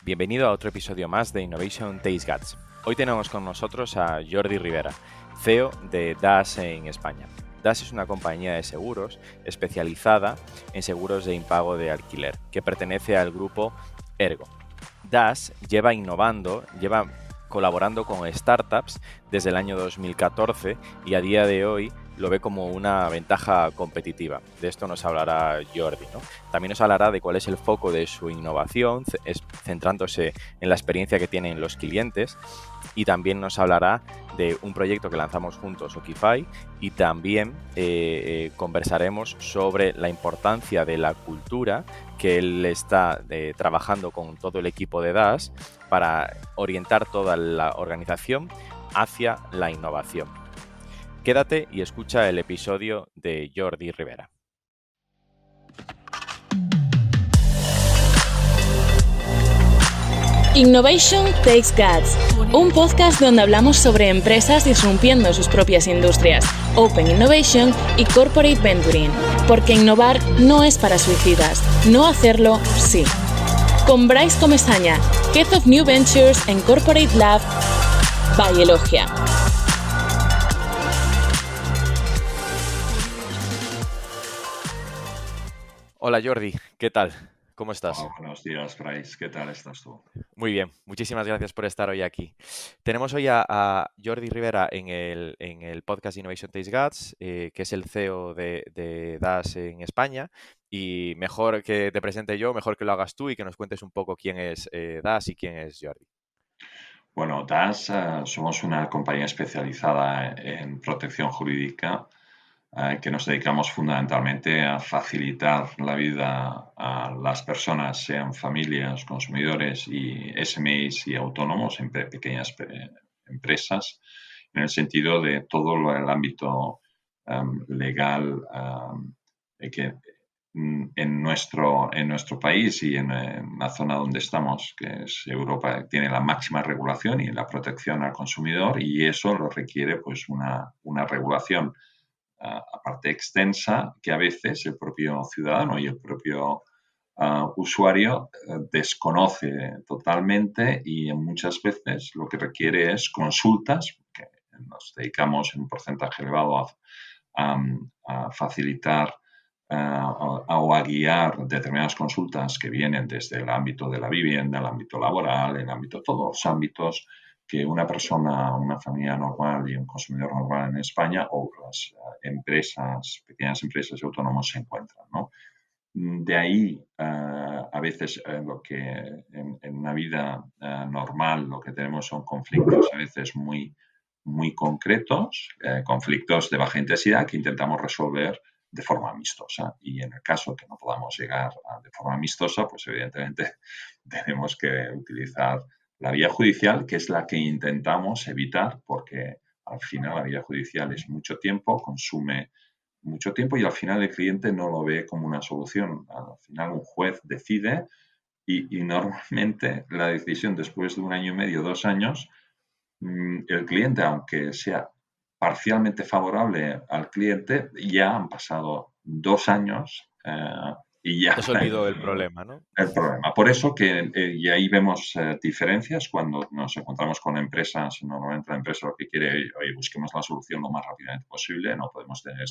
Bienvenido a otro episodio más de Innovation Taste Guts. Hoy tenemos con nosotros a Jordi Rivera, CEO de DAS en España. DAS es una compañía de seguros especializada en seguros de impago de alquiler, que pertenece al grupo Ergo. DAS lleva colaborando con startups desde el año 2014 y a día de hoy lo ve como una ventaja competitiva. De esto nos hablará Jordi, ¿no? También nos hablará de cuál es el foco de su innovación, centrándose en la experiencia que tienen los clientes, y también nos hablará de un proyecto que lanzamos juntos, Okify, y también conversaremos sobre la importancia de la cultura que él está trabajando con todo el equipo de DAS para orientar toda la organización hacia la innovación. Quédate y escucha el episodio de Jordi Rivera. Innovation Takes Guts, un podcast donde hablamos sobre empresas disrumpiendo sus propias industrias, Open Innovation y Corporate Venturing, porque innovar no es para suicidas, no hacerlo sí. Con Bryce Comesaña, Head of New Ventures en Corporate Lab by Elogia. Hola Jordi, ¿qué tal? ¿Cómo estás? Hola, buenos días, Bryce. ¿Qué tal estás tú? Muy bien, muchísimas gracias por estar hoy aquí. Tenemos hoy a Jordi Rivera en el podcast Innovation Taste Guts, que es el CEO de DAS en España. Y mejor que te presente yo, mejor que lo hagas tú y que nos cuentes un poco quién es DAS y quién es Jordi. Bueno, DAS somos una compañía especializada en protección jurídica que nos dedicamos fundamentalmente a facilitar la vida a las personas, sean familias, consumidores y SMEs y autónomos, pequeñas empresas, en el sentido de todo el ámbito legal que en nuestro país y en la zona donde estamos, que es Europa, tiene la máxima regulación y la protección al consumidor, y eso lo requiere pues una regulación aparte extensa, que a veces el propio ciudadano y el propio usuario desconoce totalmente, y muchas veces lo que requiere es consultas, que nos dedicamos en un porcentaje elevado a facilitar o a guiar determinadas consultas que vienen desde el ámbito de la vivienda, el ámbito laboral, el ámbito, todos los ámbitos que una persona, una familia normal y un consumidor normal en España o las empresas, pequeñas empresas y autónomos se encuentran, ¿no? De ahí, a veces, lo que en una vida normal lo que tenemos son conflictos a veces muy, muy concretos, conflictos de baja intensidad que intentamos resolver de forma amistosa. Y en el caso que no podamos llegar de forma amistosa, pues evidentemente tenemos que utilizar la vía judicial, que es la que intentamos evitar, porque al final la vía judicial es mucho tiempo, consume mucho tiempo, y al final el cliente no lo ve como una solución. Al final un juez decide y normalmente la decisión después de 1 año y medio, 2 años, el cliente, aunque sea parcialmente favorable al cliente, ya han pasado 2 años y ya Te has olvidado del problema, ¿no? el problema. Por eso que, y ahí vemos diferencias cuando nos encontramos con empresas. Normalmente la empresa lo que quiere, oye, busquemos la solución lo más rápidamente posible, no podemos tener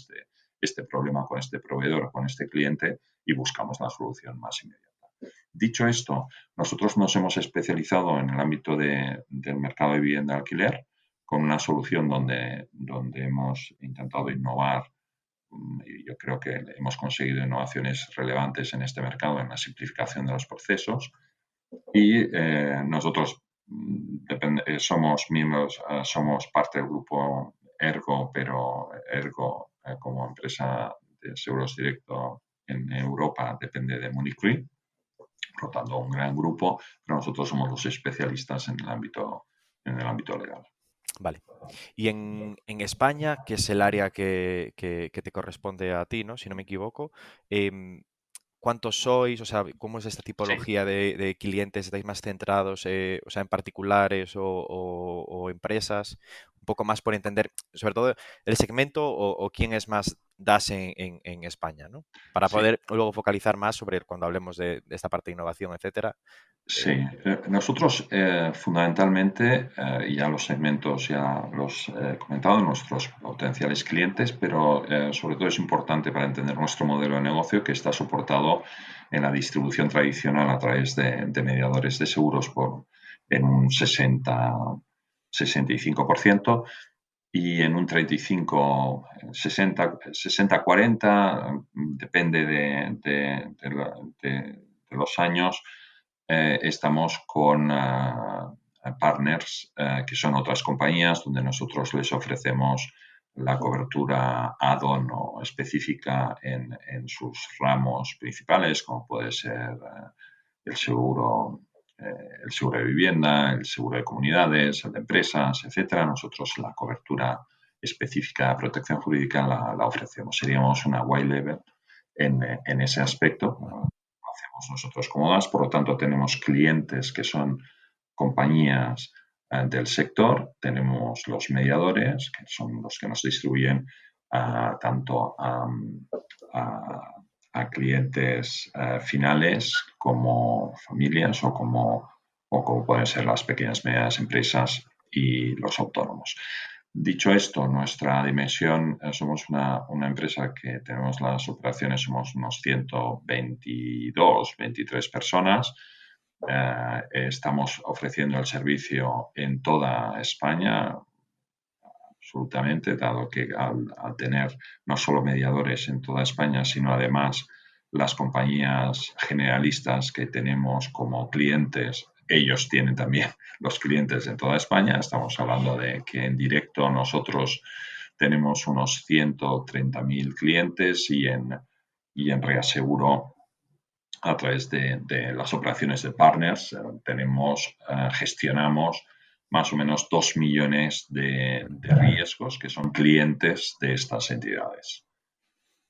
este problema con este proveedor o con este cliente, y buscamos la solución más inmediata. Dicho esto, nosotros nos hemos especializado en el ámbito del mercado de vivienda de alquiler, con una solución donde hemos intentado innovar. Yo creo que hemos conseguido innovaciones relevantes en este mercado, en la simplificación de los procesos, y nosotros somos miembros, somos parte del grupo Ergo, pero Ergo como empresa de seguros directo en Europa depende de Munich Re, por lo tanto un gran grupo, pero nosotros somos los especialistas en el ámbito legal. Vale. Y en España, que es el área que te corresponde a ti, ¿no? Si no me equivoco, ¿cuántos sois? O sea, ¿cómo es esta tipología de clientes? ¿Estáis más centrados, o sea, en particulares o empresas? Un poco más por entender, sobre todo, el segmento o quién es más das en España, ¿no? Para Sí. poder luego focalizar más sobre cuando hablemos de esta parte de innovación, etcétera. Sí, nosotros fundamentalmente, y ya los segmentos ya los he comentado, nuestros potenciales clientes, pero sobre todo es importante para entender nuestro modelo de negocio que está soportado en la distribución tradicional a través de mediadores de seguros en un 65% y en un 35, 60-40, depende de los años. Estamos con partners que son otras compañías donde nosotros les ofrecemos la cobertura add-on o específica en sus ramos principales, como puede ser el seguro el seguro de vivienda, el seguro de comunidades, el de empresas, etcétera. Nosotros la cobertura específica de protección jurídica la ofrecemos. Seríamos una white level en ese aspecto. Hacemos nosotros como DAS, por lo tanto tenemos clientes que son compañías del sector, tenemos los mediadores, que son los que nos distribuyen tanto a clientes finales como familias o como pueden ser las pequeñas y medianas empresas y los autónomos. Dicho esto, nuestra dimensión, somos una empresa que tenemos las operaciones, somos unos 122, 23 personas. Estamos ofreciendo el servicio en toda España, absolutamente, dado que al tener no solo mediadores en toda España, sino además las compañías generalistas que tenemos como clientes, ellos tienen también los clientes en toda España. Estamos hablando de que en directo nosotros tenemos unos 130.000 clientes y en reaseguro a través de las operaciones de partners gestionamos más o menos 2 millones de riesgos que son clientes de estas entidades.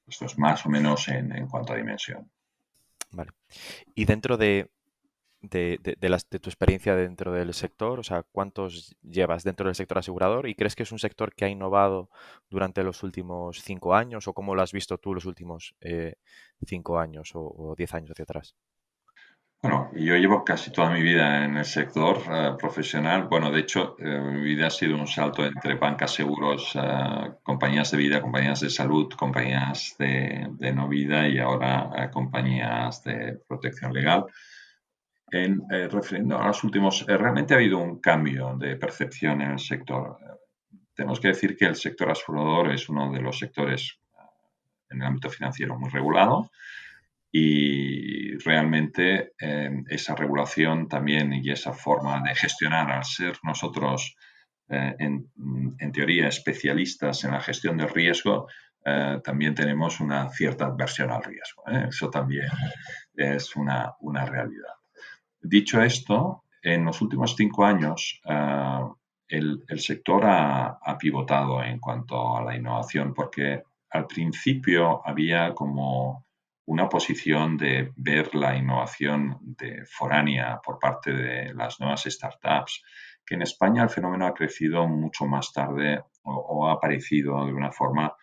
Esto es más o menos en cuanto a dimensión. Vale. Y dentro de tu experiencia dentro del sector, o sea, ¿cuántos llevas dentro del sector asegurador? ¿Y crees que es un sector que ha innovado durante los últimos 5 años? ¿O cómo lo has visto tú los últimos 5 años o 10 años hacia atrás? Bueno, yo llevo casi toda mi vida en el sector profesional. Bueno, de hecho, mi vida ha sido un salto entre bancas, seguros, compañías de vida, compañías de salud, compañías de no vida y ahora compañías de protección legal. Refiriendo a los últimos, realmente ha habido un cambio de percepción en el sector. Tenemos que decir que el sector asegurador es uno de los sectores en el ámbito financiero muy regulado. Y realmente esa regulación también y esa forma de gestionar, al ser nosotros en teoría especialistas en la gestión del riesgo, también tenemos una cierta adversión al riesgo. Eso también es una realidad. Dicho esto, en los últimos 5 años el sector ha pivotado en cuanto a la innovación porque al principio había como una posición de ver la innovación foránea por parte de las nuevas startups, que en España el fenómeno ha crecido mucho más tarde o ha aparecido de una forma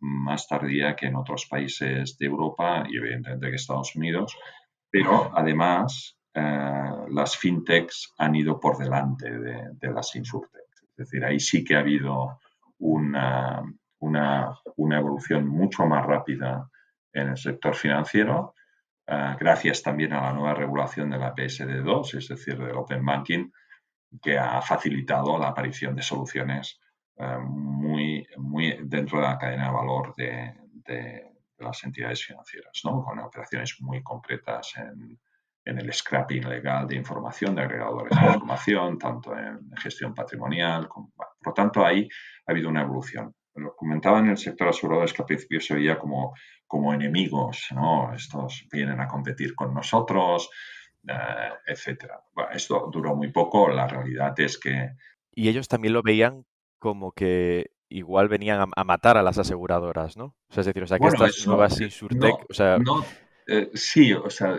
más tardía que en otros países de Europa y evidentemente que Estados Unidos, pero además las fintechs han ido por delante de las insurtechs. Es decir, ahí sí que ha habido una evolución mucho más rápida en el sector financiero, gracias también a la nueva regulación de la PSD2, es decir, del Open Banking, que ha facilitado la aparición de soluciones muy dentro de la cadena de valor de las entidades financieras, ¿no? Con operaciones muy concretas en el scrapping legal de información, de agregadores de información, tanto en gestión patrimonial. Por lo tanto, ahí ha habido una evolución. Lo comentaba en el sector asegurador es que al principio se veía como enemigos, ¿no? Estos vienen a competir con nosotros, etcétera. Bueno, esto duró muy poco. La realidad es que... Y ellos también lo veían como que igual venían a matar a las aseguradoras, ¿no? O sea, es decir, o sea, que Bueno, estas eso nuevas insurtech, o sea... sí, o sea,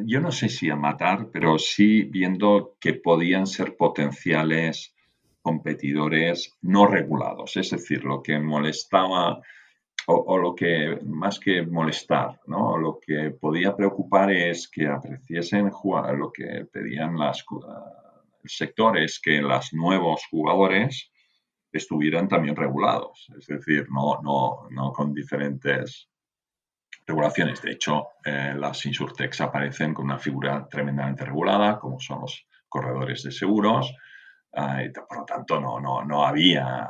yo no sé si a matar, pero sí viendo que podían ser potenciales competidores no regulados. Es decir, lo que molestaba o lo que, más que molestar, ¿no? Lo que podía preocupar es que apreciesen lo que pedían el sector, es que los nuevos jugadores estuvieran también regulados, es decir, no con diferentes regulaciones. De hecho, las insurtechs aparecen con una figura tremendamente regulada, como son los corredores de seguros, y por lo tanto no había...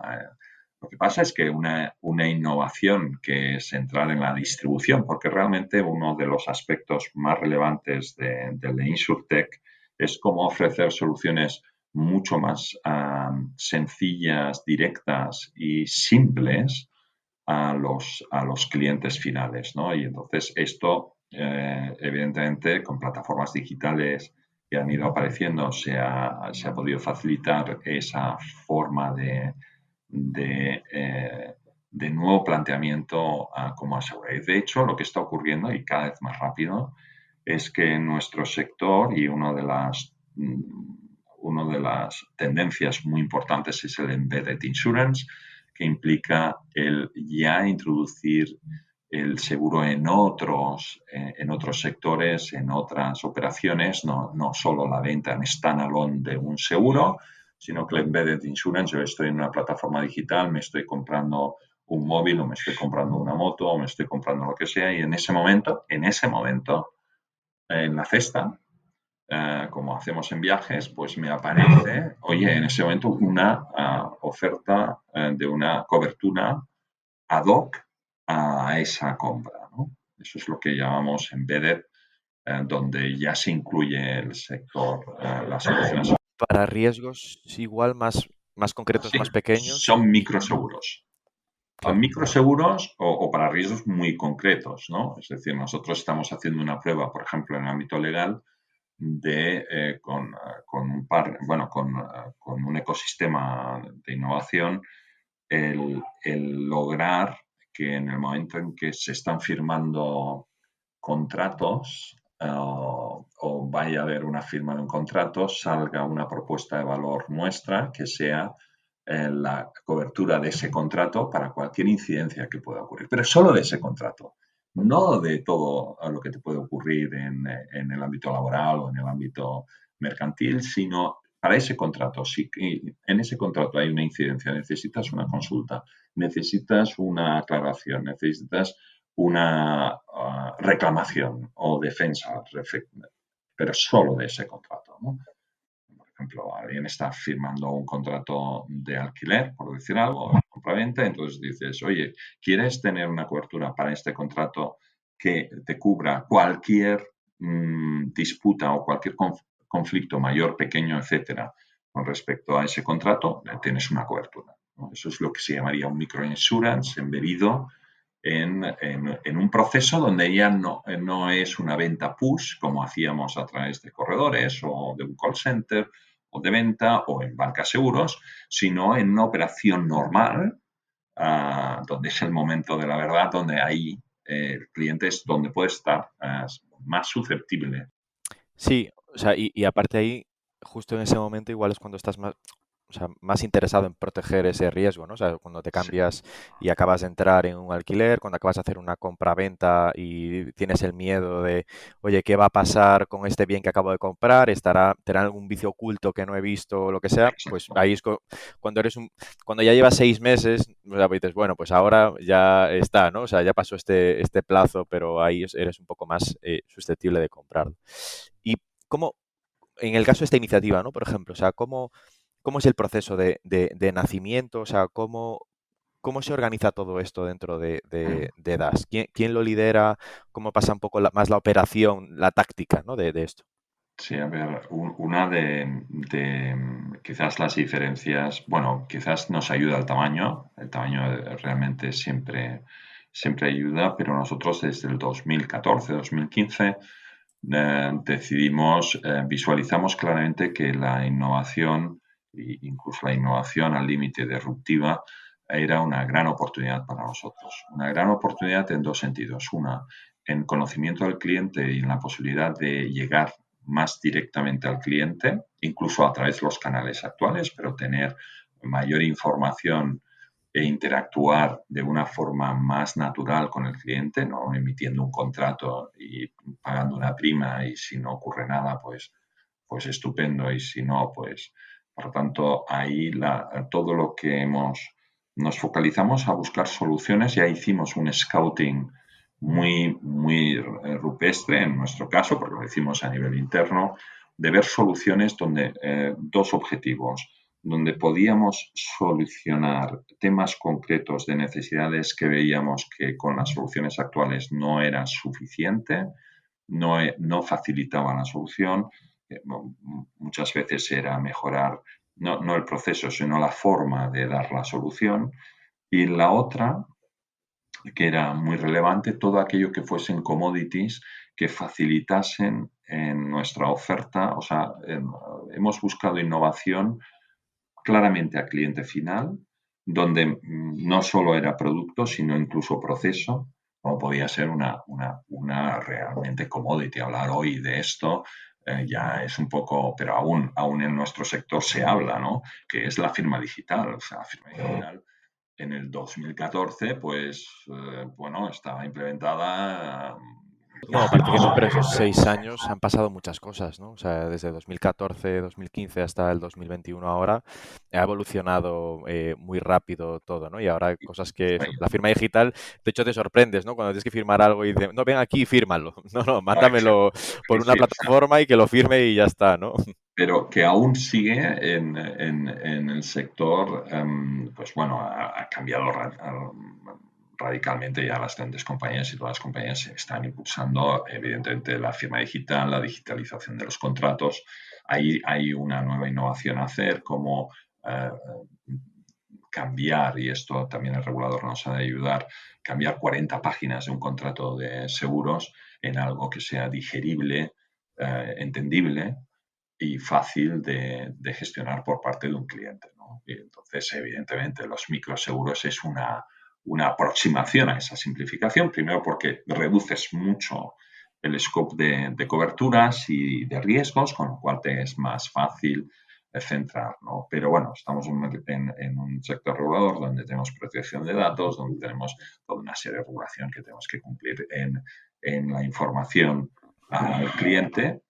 Lo que pasa es que una innovación que es entrar en la distribución, porque realmente uno de los aspectos más relevantes de la InsurTech es cómo ofrecer soluciones mucho más sencillas, directas y simples a los clientes finales, ¿no? Y entonces esto, evidentemente, con plataformas digitales que han ido apareciendo, se ha podido facilitar esa forma de nuevo planteamiento como asegurador. De hecho, lo que está ocurriendo, y cada vez más rápido, es que en nuestro sector, y una de las tendencias muy importantes es el embedded insurance, que implica el ya introducir el seguro en otros sectores, en otras operaciones, no solo la venta en standalone de un seguro, sino que el embedded insurance, yo estoy en una plataforma digital, me estoy comprando un móvil o me estoy comprando una moto o me estoy comprando lo que sea, y en ese momento, en la cesta, como hacemos en viajes, pues me aparece, oye, en ese momento una oferta de una cobertura ad hoc a esa compra, ¿no? Eso es lo que llamamos embedded, donde ya se incluye el sector, las soluciones. Para riesgos igual más concretos, Sí, más pequeños. son microseguros. Claro. Microseguros o para riesgos muy concretos, ¿no? Es decir, nosotros estamos haciendo una prueba, por ejemplo, en el ámbito legal, con un ecosistema de innovación, el lograr que en el momento en que se están firmando contratos o vaya a haber una firma de un contrato, salga una propuesta de valor nuestra que sea la cobertura de ese contrato para cualquier incidencia que pueda ocurrir, pero solo de ese contrato, no de todo lo que te puede ocurrir en el ámbito laboral o en el ámbito mercantil, sino para ese contrato. Si en ese contrato hay una incidencia, necesitas una consulta, necesitas una aclaración, necesitas una reclamación o defensa, pero solo de ese contrato, ¿no? Por ejemplo, alguien está firmando un contrato de alquiler, por decir algo, de compraventa, entonces dices, oye, ¿quieres tener una cobertura para este contrato que te cubra cualquier disputa o cualquier conflicto mayor, pequeño, etcétera, con respecto a ese contrato? Tienes una cobertura, ¿no? Eso es lo que se llamaría un microinsurance embedido en un proceso donde ya no es una venta push como hacíamos a través de corredores o de un call center o de venta o en banca seguros, sino en una operación normal, donde es el momento de la verdad, donde hay clientes donde puede estar más susceptible. Sí, o sea, y aparte ahí, justo en ese momento igual es cuando estás más interesado en proteger ese riesgo, ¿no? O sea, cuando te cambias y acabas de entrar en un alquiler, cuando acabas de hacer una compra-venta y tienes el miedo de, oye, ¿qué va a pasar con este bien que acabo de comprar? ¿Tendrá algún vicio oculto que no he visto o lo que sea? Exacto. Pues ahí es cuando ya llevas 6 meses, o sea, pues dices, bueno, pues ahora ya está, ¿no? O sea, ya pasó este plazo, pero ahí eres un poco más susceptible de comprarlo. Y cómo, en el caso de esta iniciativa, ¿no? Por ejemplo, o sea, ¿cómo es el proceso de nacimiento? O sea, ¿cómo se organiza todo esto dentro de DAS? ¿Quién lo lidera? ¿Cómo pasa un poco más la operación, la táctica, ¿no? de esto? Sí, a ver, una de quizás las diferencias, bueno, quizás nos ayuda el tamaño realmente siempre ayuda, pero nosotros desde el 2014, 2015 visualizamos claramente que la innovación, incluso la innovación al límite disruptiva, era una gran oportunidad para nosotros. Una gran oportunidad en dos sentidos. Una, en conocimiento del cliente y en la posibilidad de llegar más directamente al cliente, incluso a través de los canales actuales, pero tener mayor información e interactuar de una forma más natural con el cliente, no emitiendo un contrato y pagando una prima y si no ocurre nada, pues estupendo y si no, pues por lo tanto ahí todo lo que nos focalizamos a buscar soluciones, ya hicimos un scouting muy rupestre en nuestro caso, porque lo hicimos a nivel interno, de ver soluciones donde dos objetivos, donde podíamos solucionar temas concretos de necesidades que veíamos que con las soluciones actuales no era suficiente, no facilitaba la solución. Muchas veces era mejorar no el proceso, sino la forma de dar la solución. Y la otra, que era muy relevante, todo aquello que fuesen commodities que facilitasen en nuestra oferta. O sea, hemos buscado innovación claramente a cliente final, donde no solo era producto, sino incluso proceso, como podía ser una realmente commodity. Hablar hoy de esto ya es un poco, pero aún en nuestro sector se habla, ¿no? Que es la firma digital. O sea, la firma digital en el 2014, pues, bueno, estaba implementada. No, parece que no, pero esos 6 años han pasado muchas cosas, ¿no? O sea, desde 2014, 2015 hasta el 2021 ahora, ha evolucionado muy rápido todo, ¿no? Y ahora hay cosas que la firma digital, de hecho te sorprendes, ¿no? Cuando tienes que firmar algo y dices, no, ven aquí y fírmalo. No, mándamelo por una plataforma y que lo firme y ya está, ¿no? Pero que aún sigue en el sector, pues bueno, ha cambiado radicalmente. Ya las grandes compañías y todas las compañías están impulsando, evidentemente, la firma digital, la digitalización de los contratos. Ahí hay una nueva innovación a hacer, como cambiar, y esto también el regulador nos ha de ayudar, cambiar 40 páginas de un contrato de seguros en algo que sea digerible, entendible y fácil de gestionar por parte de un cliente, ¿no? Y entonces, evidentemente, los microseguros es una aproximación a esa simplificación, primero porque reduces mucho el scope de coberturas y de riesgos, con lo cual te es más fácil centrar, ¿no? Pero bueno, estamos en un sector regulador donde tenemos protección de datos, donde tenemos toda una serie de regulación que tenemos que cumplir en la información al cliente,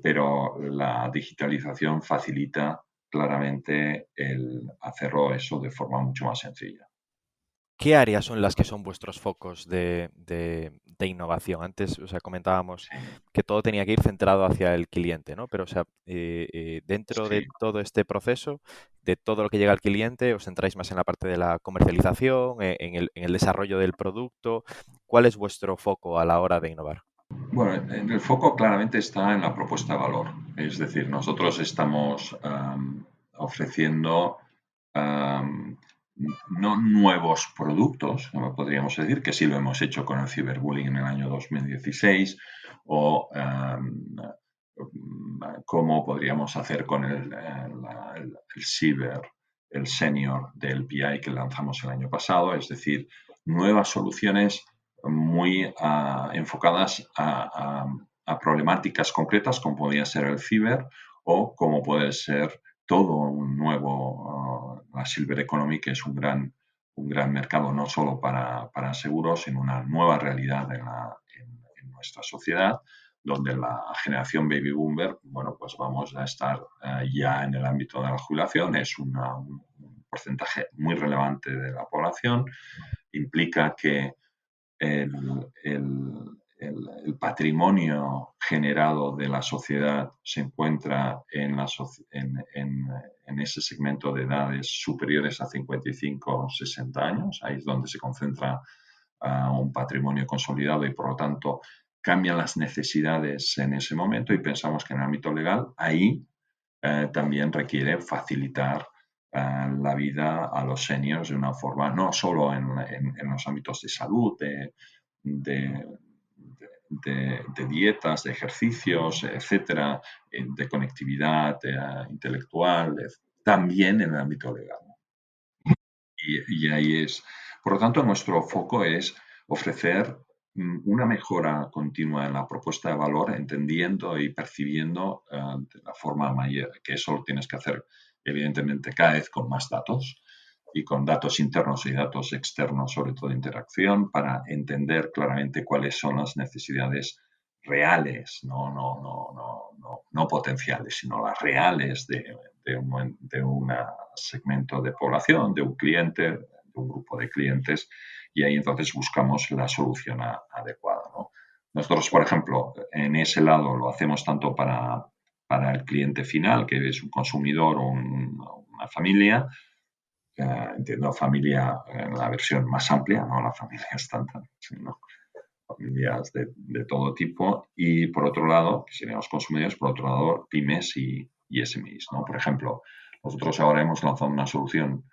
pero la digitalización facilita claramente el hacerlo eso de forma mucho más sencilla. ¿Qué áreas son las que son vuestros focos de innovación? Antes, o sea, comentábamos que todo tenía que ir centrado hacia el cliente, ¿no? Pero, o sea, dentro de todo este proceso, de todo lo que llega al cliente, ¿os centráis más en la parte de la comercialización, en el desarrollo del producto? ¿Cuál es vuestro foco a la hora de innovar? Bueno, el foco claramente está en la propuesta de valor. Es decir, nosotros estamos ofreciendo no nuevos productos, no podríamos decir, que sí lo hemos hecho con el ciberbullying en el año 2016, o cómo podríamos hacer con el ciber, el senior del PI que lanzamos el año pasado, es decir, nuevas soluciones muy enfocadas a problemáticas concretas, como podría ser el ciber o como puede ser todo un nuevo, la Silver Economy, que es un gran mercado no solo para seguros, sino una nueva realidad en nuestra sociedad, donde la generación baby boomer, bueno, pues vamos a estar ya en el ámbito de la jubilación, es un porcentaje muy relevante de la población, implica que el patrimonio generado de la sociedad se encuentra en ese segmento de edades superiores a 55 o 60 años. Ahí es donde se concentra un patrimonio consolidado y, por lo tanto, cambian las necesidades en ese momento y pensamos que en el ámbito legal ahí también requiere facilitar la vida a los seniors de una forma, no solo en los ámbitos de salud, de dietas, de ejercicios, etcétera, de conectividad intelectual, también en el ámbito legal. Y ahí es. Por lo tanto, nuestro foco es ofrecer una mejora continua en la propuesta de valor, entendiendo y percibiendo de la forma mayor, que eso lo tienes que hacer, evidentemente, cada vez con más datos y con datos internos y datos externos, sobre todo de interacción, para entender claramente cuáles son las necesidades reales, no potenciales, sino las reales de un segmento de población, de un cliente, de un grupo de clientes, y ahí entonces buscamos la solución adecuada, ¿no? Nosotros, por ejemplo, en ese lado lo hacemos tanto para el cliente final, que es un consumidor o una familia, entiendo familia en la versión más amplia, no la familia estándar, sino familias de todo tipo, y por otro lado, que serían los consumidores, por otro lado, pymes y SMEs, ¿no? Por ejemplo, nosotros ahora hemos lanzado una solución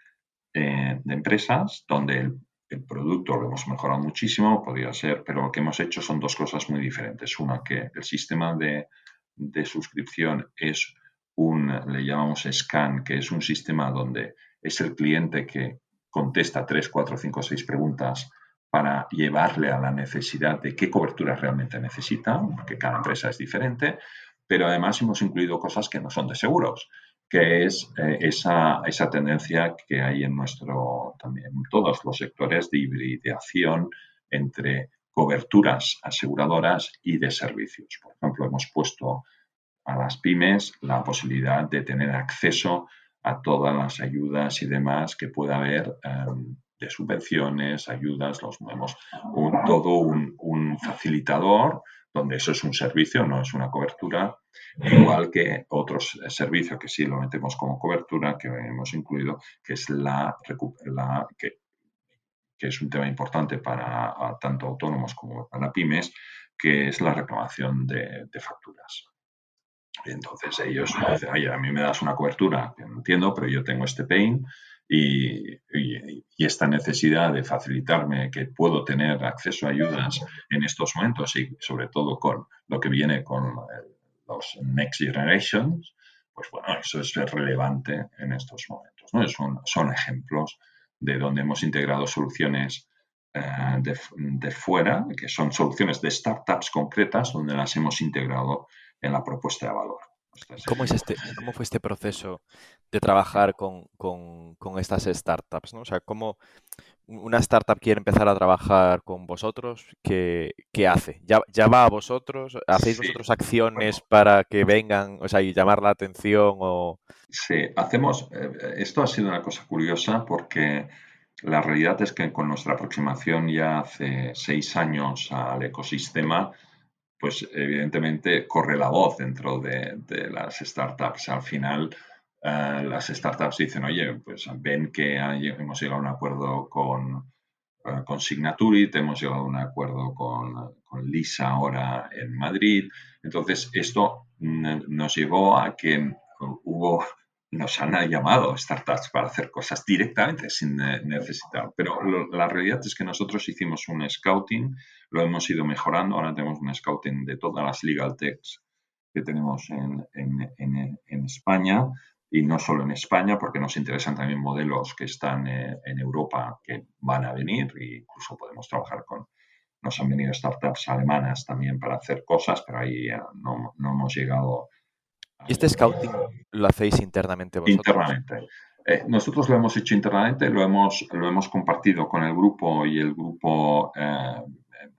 de empresas donde el producto lo hemos mejorado muchísimo, podría ser, pero lo que hemos hecho son dos cosas muy diferentes. Una, que el sistema de suscripción es le llamamos Scan, que es un sistema donde es el cliente que contesta 3, 4, 5, 6 preguntas para llevarle a la necesidad de qué cobertura realmente necesita, porque cada empresa es diferente, pero además hemos incluido cosas que no son de seguros, que es esa tendencia que hay en también en todos los sectores de hibridación entre coberturas aseguradoras y de servicios. Por ejemplo, hemos puesto a las pymes la posibilidad de tener acceso a todas las ayudas y demás que pueda haber de subvenciones, ayudas, los movemos todo un facilitador, donde eso es un servicio, no es una cobertura, igual que otros servicios que sí lo metemos como cobertura, que hemos incluido, que es que es un tema importante para tanto autónomos como para pymes, que es la reclamación de facturas. Entonces ellos dicen, oye, a mí me das una cobertura, que no entiendo, pero yo tengo este pain y esta necesidad de facilitarme que puedo tener acceso a ayudas en estos momentos y sobre todo con lo que viene con los Next Generations, pues bueno, eso es relevante en estos momentos, ¿no? Son ejemplos de donde hemos integrado soluciones de fuera, que son soluciones de startups concretas, donde las hemos integrado en la propuesta de valor. ¿Cómo fue este proceso de trabajar con estas startups, ¿no? O sea, ¿cómo una startup quiere empezar a trabajar con vosotros? ¿Qué hace? ¿Ya va a vosotros? ¿Hacéis vosotros acciones para que vengan, o sea, y llamar la atención? Sí, hacemos. Esto ha sido una cosa curiosa porque la realidad es que con nuestra aproximación ya hace 6 años al ecosistema, pues evidentemente corre la voz dentro de las startups. Al final, las startups dicen, oye, pues ven que hemos llegado a un acuerdo con Signaturit, hemos llegado a un acuerdo con Lisa ahora en Madrid. Entonces, esto nos llevó a que nos han llamado startups para hacer cosas directamente sin necesitar. Pero la realidad es que nosotros hicimos un scouting, lo hemos ido mejorando. Ahora tenemos un scouting de todas las legal techs que tenemos en España, y no solo en España, porque nos interesan también modelos que están en Europa que van a venir, e incluso podemos trabajar nos han venido startups alemanas también para hacer cosas, pero ahí no hemos llegado. ¿Y este scouting lo hacéis internamente vosotros? Internamente. Nosotros lo hemos hecho internamente, lo hemos compartido con el grupo, y el grupo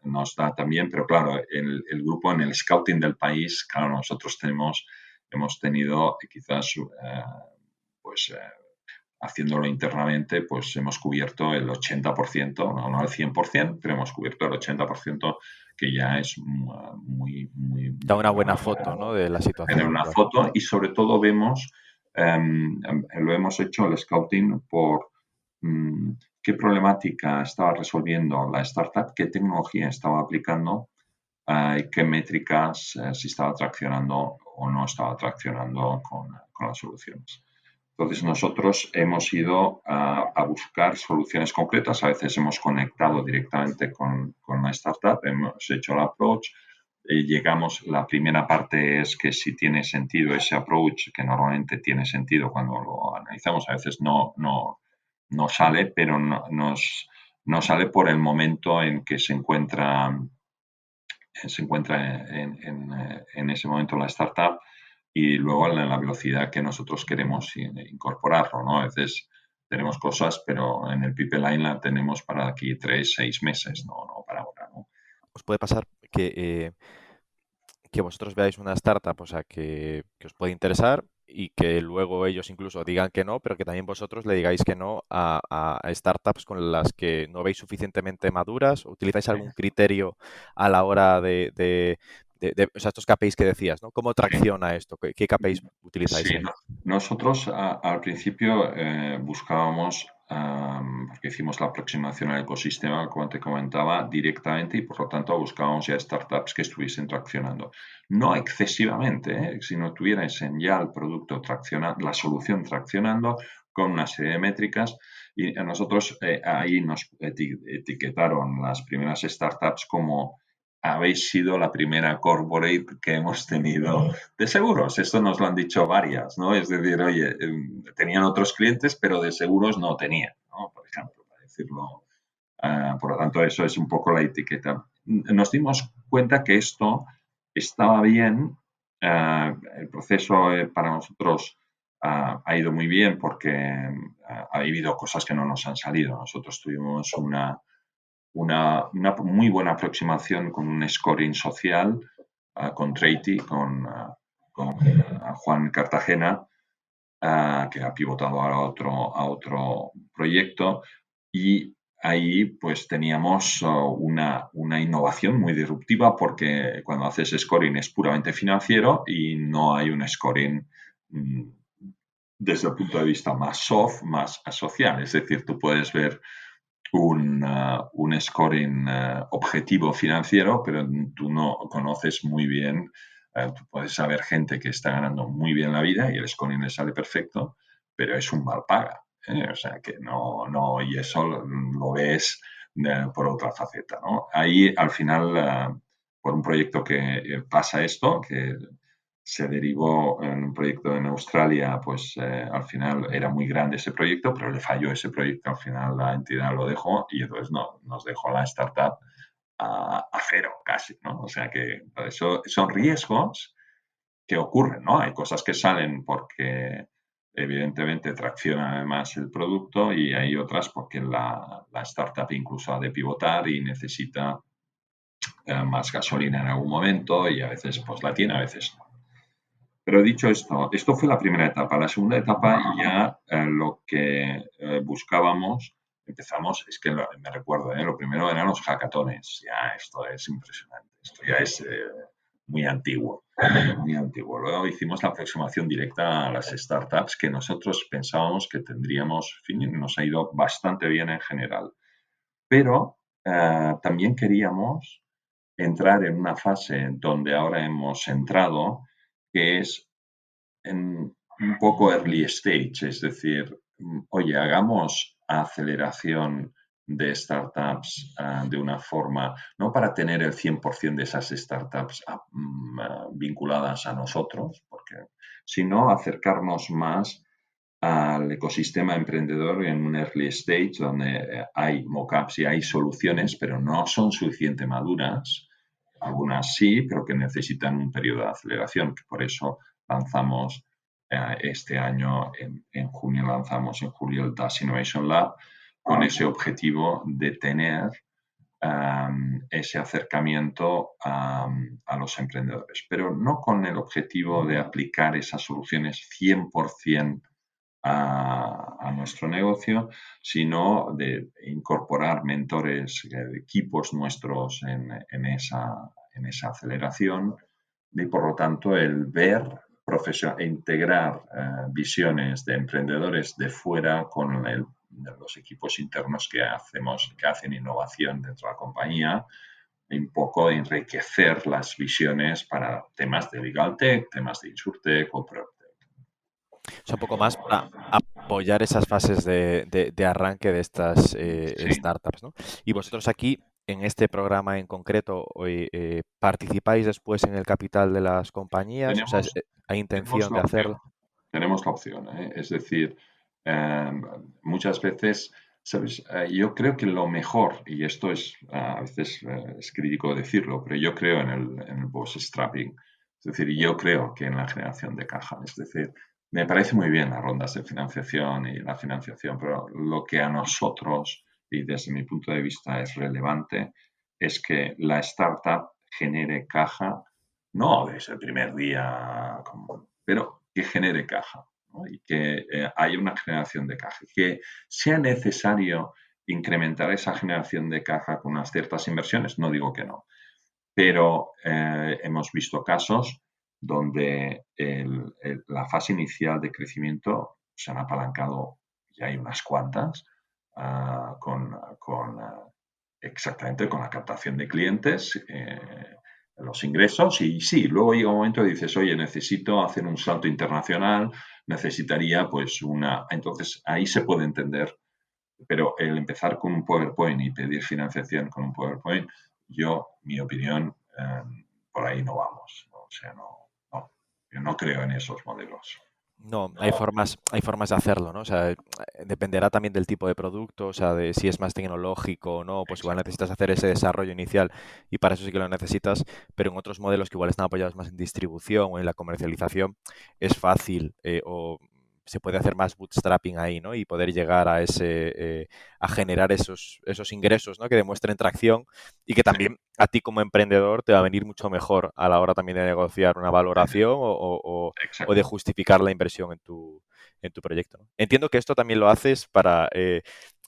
nos da también, pero claro, el grupo en el scouting del país, claro, nosotros hemos tenido quizás, haciéndolo internamente, pues hemos cubierto el 80%, no el 100%, pero hemos cubierto el 80%, que ya es muy... Da una buena foto, ¿no?, de la situación. Tener una foto, y sobre todo vemos, lo hemos hecho el scouting por qué problemática estaba resolviendo la startup, qué tecnología estaba aplicando, y qué métricas, si estaba traccionando o no estaba traccionando con las soluciones. Entonces, nosotros hemos ido a buscar soluciones concretas. A veces hemos conectado directamente con la startup, hemos hecho el approach. Llegamos, la primera parte es que si tiene sentido ese approach, que normalmente tiene sentido cuando lo analizamos, a veces no sale, pero no sale por el momento en que se encuentra en ese momento la startup, y luego la velocidad que nosotros queremos incorporarlo, ¿no? A veces tenemos cosas, pero en el pipeline la tenemos para aquí 3-6 meses, no para ahora, ¿no? Os puede pasar que vosotros veáis una startup, o sea, que os puede interesar y que luego ellos incluso digan que no, pero que también vosotros le digáis que no a startups con las que no veis suficientemente maduras. ¿Utilizáis algún criterio a la hora o sea, estos KPIs que decías, ¿no? ¿Cómo tracciona esto? ¿Qué KPIs utilizáis Sí, ahí? nosotros al principio buscábamos, porque hicimos la aproximación al ecosistema, como te comentaba, directamente y por lo tanto buscábamos ya startups que estuviesen traccionando. No excesivamente, si no tuviesen ya el producto traccionando, la solución traccionando con una serie de métricas y a nosotros ahí nos etiquetaron las primeras startups como habéis sido la primera corporate que hemos tenido de seguros. Esto nos lo han dicho varias, ¿no? Es decir, oye, tenían otros clientes, pero de seguros no tenían, ¿no? Por ejemplo, para decirlo. Por lo tanto, eso es un poco la etiqueta. Nos dimos cuenta que esto estaba bien. El proceso para nosotros ha ido muy bien porque ha habido cosas que no nos han salido. Nosotros tuvimos una muy buena aproximación con un scoring social, con Traity, con Juan Cartagena, que ha pivotado ahora a otro proyecto. Y ahí pues teníamos una innovación muy disruptiva porque cuando haces scoring es puramente financiero y no hay un scoring desde el punto de vista más soft, más social. Es decir, tú puedes ver un scoring objetivo financiero, pero tú no conoces muy bien, tú puedes saber gente que está ganando muy bien la vida y el scoring le sale perfecto, pero es un mal paga. O sea que no, y eso lo ves por otra faceta, ¿no? Ahí al final, por un proyecto que pasa esto, que se derivó en un proyecto en Australia, pues al final era muy grande ese proyecto, pero le falló ese proyecto, al final la entidad lo dejó y entonces no, nos dejó la startup a cero casi, ¿no? O sea que eso son riesgos que ocurren, ¿no? Hay cosas que salen porque evidentemente tracciona además el producto y hay otras porque la startup incluso ha de pivotar y necesita más gasolina en algún momento y a veces pues la tiene, a veces no. Pero dicho esto fue la primera etapa. La segunda etapa ya lo que buscábamos, empezamos, es que me recuerdo, lo primero eran los hackatones. Ya esto es impresionante, esto ya es muy antiguo, muy antiguo. Luego hicimos la aproximación directa a las startups que nosotros pensábamos que tendríamos, en fin, nos ha ido bastante bien en general. Pero también queríamos entrar en una fase donde ahora hemos entrado, que es en un poco early stage, es decir, oye, hagamos aceleración de startups de una forma, no para tener el 100% de esas startups vinculadas a nosotros, sino acercarnos más al ecosistema emprendedor en un early stage donde hay mockups y hay soluciones, pero no son suficientemente maduras. Algunas sí, pero que necesitan un periodo de aceleración, que por eso lanzamos este año, en junio lanzamos en julio el DAS Innovation Lab, con ese objetivo de tener ese acercamiento a los emprendedores, pero no con el objetivo de aplicar esas soluciones 100% a nuestro negocio, sino de incorporar mentores, equipos nuestros en esa aceleración y por lo tanto el ver, integrar visiones de emprendedores de fuera con los equipos internos que hacen innovación dentro de la compañía, y un poco enriquecer las visiones para temas de legal tech, temas de insurtech o PropTech. O sea, un poco más para apoyar esas fases de arranque de estas Sí. startups, ¿no? Y vosotros aquí, en este programa en concreto, ¿participáis después en el capital de las compañías? O sea, Tenemos, ¿hay tenemos intención la de opción. hacerlo? Tenemos la opción, es decir, muchas veces, ¿sabes? Yo creo que lo mejor, y esto es a veces es crítico decirlo, pero yo creo en el bootstrapping. Es decir, yo creo que en la generación de caja. Es decir, Me parece muy bien las rondas de financiación y la financiación, pero lo que a nosotros, y desde mi punto de vista es relevante, es que la startup genere caja, no desde el primer día, pero que genere caja, ¿no? Y que haya una generación de caja. Que sea necesario incrementar esa generación de caja con unas ciertas inversiones, no digo que no, pero hemos visto casos donde la fase inicial de crecimiento se han apalancado, y hay unas cuantas, exactamente con la captación de clientes, los ingresos, y sí, luego llega un momento y dices, oye, necesito hacer un salto internacional, necesitaría pues una... Entonces ahí se puede entender, pero el empezar con un PowerPoint y pedir financiación con un PowerPoint, mi opinión, por ahí no vamos. O sea, yo no creo en esos modelos. No, hay formas de hacerlo, ¿no? O sea, dependerá también del tipo de producto, o sea, de si es más tecnológico o no, pues igual Exacto. necesitas hacer ese desarrollo inicial y para eso sí que lo necesitas, pero en otros modelos que igual están apoyados más en distribución o en la comercialización, es fácil o se puede hacer más bootstrapping ahí, ¿no? Y poder llegar a a generar esos ingresos, ¿no? Que demuestren tracción y que Sí, también a ti como emprendedor te va a venir mucho mejor a la hora también de negociar una valoración o de exacto. justificar la inversión en tu proyecto, ¿no? Entiendo que esto también lo haces para,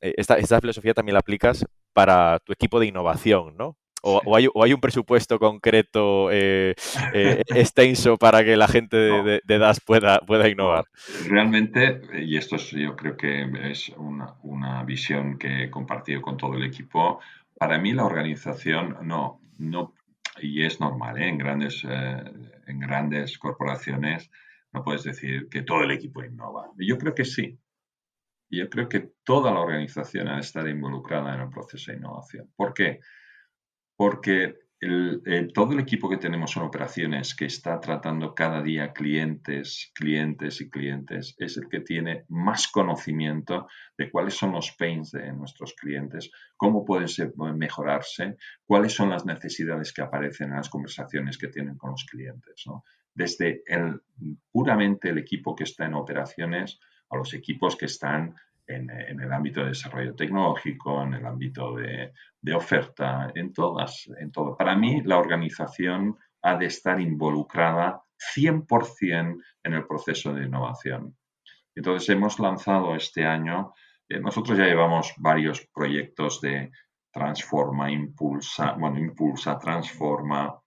esta filosofía también la aplicas para tu equipo de innovación, ¿no? Sí. O hay un presupuesto concreto extenso para que la gente No, de DAS pueda no, innovar. realmente, y esto yo creo que es una visión que he compartido con todo el equipo, para mí la organización no, y es normal, ¿eh? En grandes corporaciones no puedes decir que todo el equipo innova. Yo creo que sí. Yo creo que toda la organización ha de estar involucrada en el proceso de innovación. ¿Por qué? Porque todo el equipo que tenemos en operaciones que está tratando cada día clientes, clientes y clientes, es el que tiene más conocimiento de cuáles son los pains de nuestros clientes, cómo pueden mejorarse, cuáles son las necesidades que aparecen en las conversaciones que tienen con los clientes, ¿no? Desde puramente el equipo que está en operaciones a los equipos que están en el ámbito de desarrollo tecnológico, en el ámbito de oferta, en todo. Para mí, la organización ha de estar involucrada 100% en el proceso de innovación. Entonces, hemos lanzado este año, nosotros ya llevamos varios proyectos de Transforma, Impulsa, Transforma,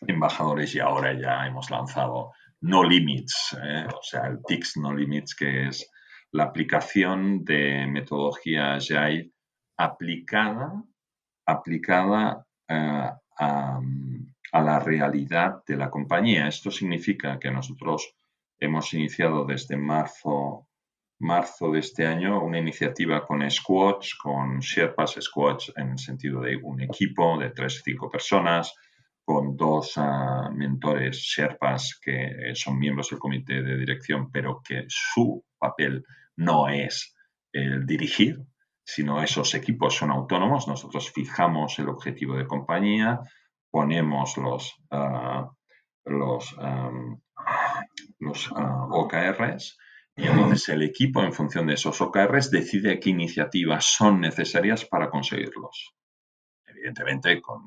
embajadores, y ahora ya hemos lanzado No Limits, o sea, el TICS No Limits, que es la aplicación de metodología Agile aplicada a la realidad de la compañía. Esto significa que nosotros hemos iniciado desde marzo de este año una iniciativa con Squads, con Sherpas Squads, en el sentido de un equipo de 3 o 5 personas, con 2 mentores Sherpas que son miembros del comité de dirección, pero que su papel no es el dirigir, sino esos equipos son autónomos. Nosotros fijamos el objetivo de compañía, ponemos los OKRs, y entonces el equipo, en función de esos OKRs, decide qué iniciativas son necesarias para conseguirlos. Evidentemente, con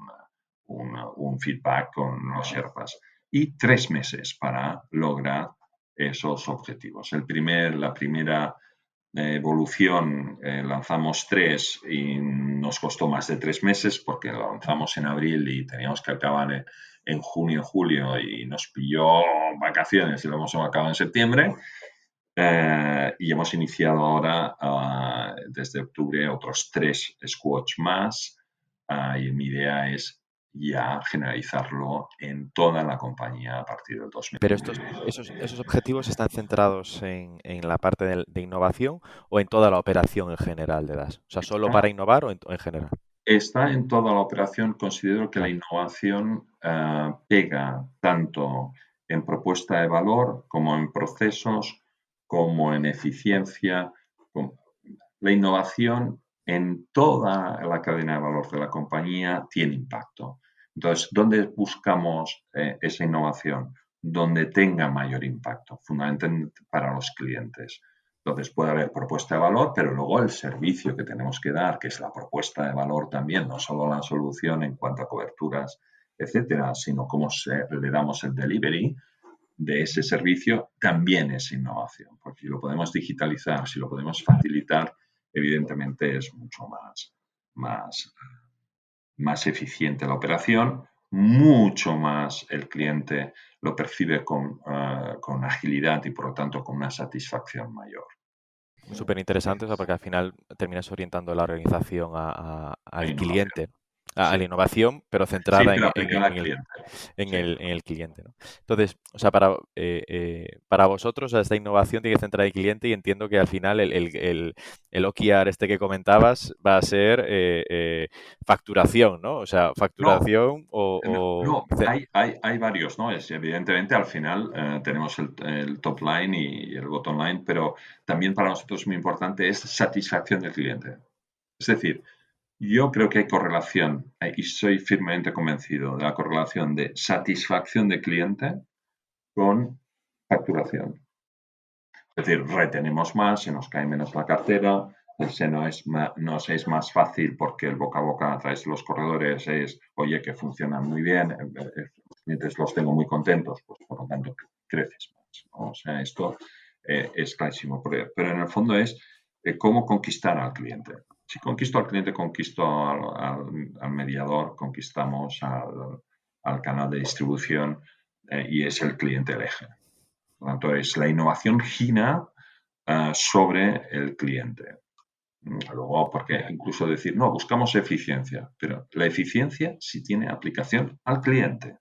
un feedback con los Sherpas. Y 3 meses para lograr esos objetivos. La primera evolución, lanzamos 3 y nos costó más de 3 meses porque lo lanzamos en abril y teníamos que acabar en junio, julio, y nos pilló vacaciones y lo hemos acabado en septiembre. Y hemos iniciado ahora, desde octubre, otros 3 squads más, y mi idea es ya generalizarlo en toda la compañía a partir del Pero 2020. esos objetivos están centrados en la parte de innovación o en toda la operación en general de DAS. O sea, ¿solo Está para innovar o en general? Está en toda la operación. Considero que la Vale. innovación pega tanto en propuesta de valor como en procesos, como en eficiencia. La innovación en toda la cadena de valor de la compañía tiene impacto. Entonces, ¿dónde buscamos esa innovación? donde tenga mayor impacto, fundamentalmente para los clientes. Entonces puede haber propuesta de valor, pero luego el servicio que tenemos que dar, que es la propuesta de valor también, no solo la solución en cuanto a coberturas, etcétera, sino cómo le damos el delivery de ese servicio, también es innovación, porque si lo podemos digitalizar, si lo podemos facilitar, evidentemente es mucho más eficiente la operación, mucho más el cliente lo percibe con agilidad y por lo tanto con una satisfacción mayor. Súper interesante, o sea, porque al final terminas orientando la organización al cliente, a Sí. la innovación, pero centrada Siempre aplicada al cliente. en el cliente, ¿no? Entonces, o sea, para vosotros esta innovación tiene que centrar en el cliente y entiendo que al final el OKR este que comentabas va a ser facturación, ¿no? O sea, facturación No, hay varios, ¿no? Evidentemente al final tenemos el top line y el bottom line, pero también para nosotros muy importante es satisfacción del cliente. Es decir, yo creo que hay correlación y soy firmemente convencido de la correlación de satisfacción del cliente con facturación. Es decir, retenemos más, se nos cae menos la cartera, nos es más fácil porque el boca a boca a través de los corredores es, oye, que funcionan muy bien, los clientes los tengo muy contentos, pues por lo tanto creces más, ¿no? O sea, esto es clarísimo. Pero en el fondo es cómo conquistar al cliente. Si conquisto al cliente, conquisto al mediador, conquistamos al canal de distribución y es el cliente el eje. Por lo tanto, es la innovación gira sobre el cliente. Luego, porque incluso decir, no, buscamos eficiencia, pero la eficiencia sí tiene aplicación al cliente.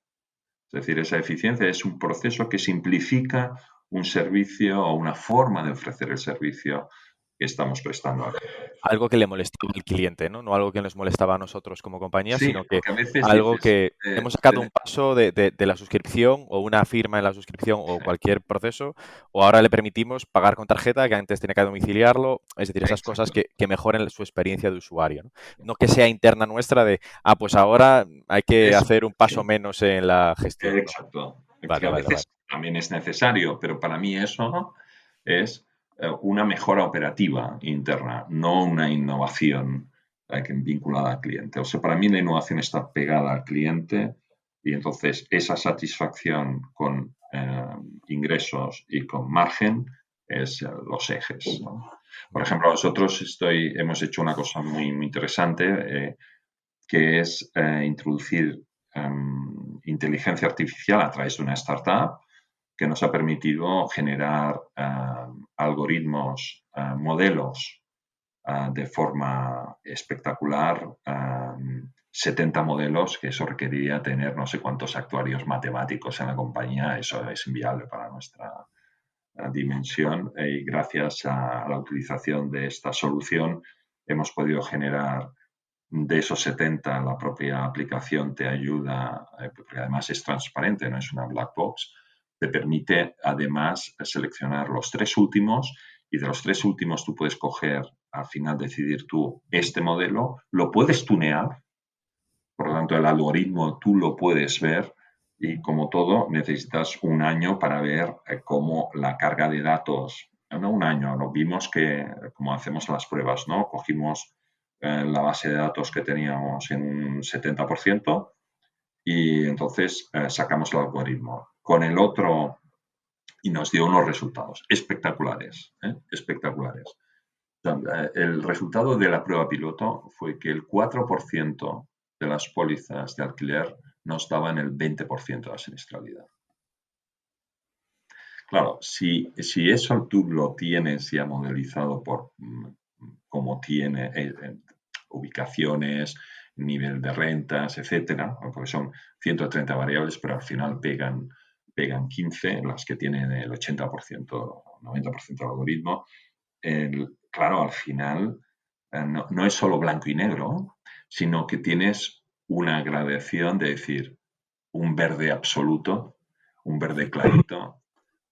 Es decir, esa eficiencia es un proceso que simplifica un servicio o una forma de ofrecer el servicio que estamos prestando. Algo que le molestaba al cliente, ¿no? No algo que nos molestaba a nosotros como compañía, Sí, sino que porque a veces algo dices, que hemos sacado un paso de la suscripción o una firma en la suscripción o cualquier proceso, o ahora le permitimos pagar con tarjeta, que antes tenía que domiciliarlo, es decir, esas cosas que mejoren su experiencia de usuario, ¿no? No que sea interna nuestra de, pues ahora hay que hacer un paso menos en la gestión, ¿no? Exacto. Vale. A veces también es necesario, pero para mí eso es una mejora operativa interna, no una innovación vinculada al cliente. O sea, para mí la innovación está pegada al cliente y entonces esa satisfacción con ingresos y con margen es los ejes, ¿no? Por ejemplo, nosotros hemos hecho una cosa muy, muy interesante que es introducir inteligencia artificial a través de una startup que nos ha permitido generar algoritmos, modelos de forma espectacular, 70 modelos, que eso requeriría tener no sé cuántos actuarios matemáticos en la compañía, eso es inviable para nuestra dimensión y gracias a la utilización de esta solución hemos podido generar de esos 70, la propia aplicación te ayuda, porque además es transparente, no es una black box, te permite además seleccionar los 3 últimos y de los 3 últimos tú puedes coger, al final decidir tú este modelo, lo puedes tunear, por lo tanto el algoritmo tú lo puedes ver y como todo necesitas un año para ver cómo la carga de datos, no un año, lo vimos que como hacemos las pruebas, ¿no? Cogimos la base de datos que teníamos en un 70% y entonces sacamos el algoritmo. Con el otro y nos dio unos resultados espectaculares, espectaculares. El resultado de la prueba piloto fue que el 4% de las pólizas de alquiler nos daban el 20% de la siniestralidad. Claro, si eso tú lo tienes ya modelizado por cómo tiene ubicaciones, nivel de rentas, etcétera, porque son 130 variables, pero al final pegan 15, las que tienen el 80%, 90% del algoritmo. Claro, al final no es solo blanco y negro, sino que tienes una gradación de decir un verde absoluto, un verde clarito,